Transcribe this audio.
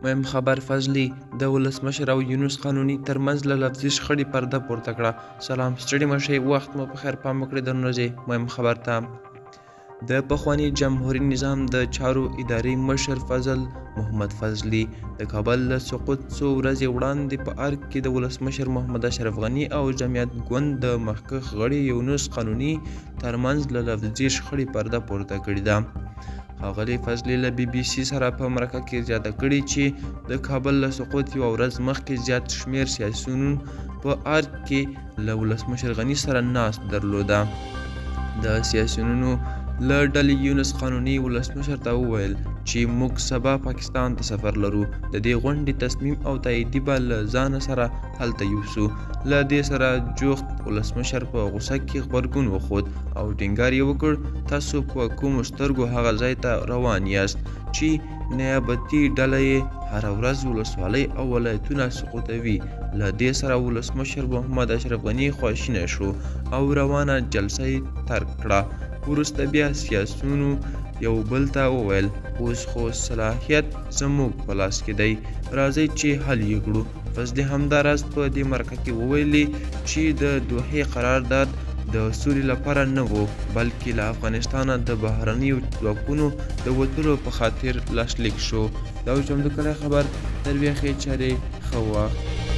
مهم خبر فضلي د ولسمشر او یونس قانوني ترمنځ له لفظي شخړې پرده پورته کړه. سلام ستړي مه شئ، وخت مو په خیر. پام وکړئ درنو مهم خبر ته. د پخواني جمهوري نظام د چارو ادارې مشر فضل محمد فضلي د کابل له سقوط څو ورځې وړاندې په ارګ کې د ولسمشر محمد اشرف غني او جمعیت ګوند د مخکښ غړي یونس قانوني ترمنځ له لفظي شخړې پرده پورته کړې ده. ښاغلي فضلي له بي بي سي سره په مرکه کې زیاته کړې چې د کابل له سقوط یوه ورځ مخکې زیات شمېر سیاسیونو په ارګ کې له ولسمشر غني سره ناست درلوده. د سیاسیونو له ډلې یونس قانوني ولسمشر ته وویل چې موږ سبا پاکستان ته سفر لرو، د دې غونډې تصمیم او تاییدي به له ځانه سره هلته یوسو. له دې سره جوخت ولسمشر په غوسه کې غبرګون وښود او ټینګار یې وکړ، تاسو په کومو سترګو هغه ځای ته روان یاست چې نیابتي ډله یې هره ورځ ولسوالۍ او ولایتونه سقوطوي. له دې سره ولسمشر محمد اشرف غني خواشینی شو او روانه جلسه یې ترک کړه. وروسته بیا سیاسیونو یو بل ته وویل اوس خو صلاحیت زموږ په لاس کې دی، راځئ چې حل یې کړو. فضلي همداراز په دې مرکه کې وویلي چې د دوحې قرارداد د سولې لپاره نه و، بلکې له افغانستانه د بهرنیو ځواکونو د وتلو په خاطر لاسلیک شو. دا و چمتو کړی خبر تر ویښې چارې ښه وخت.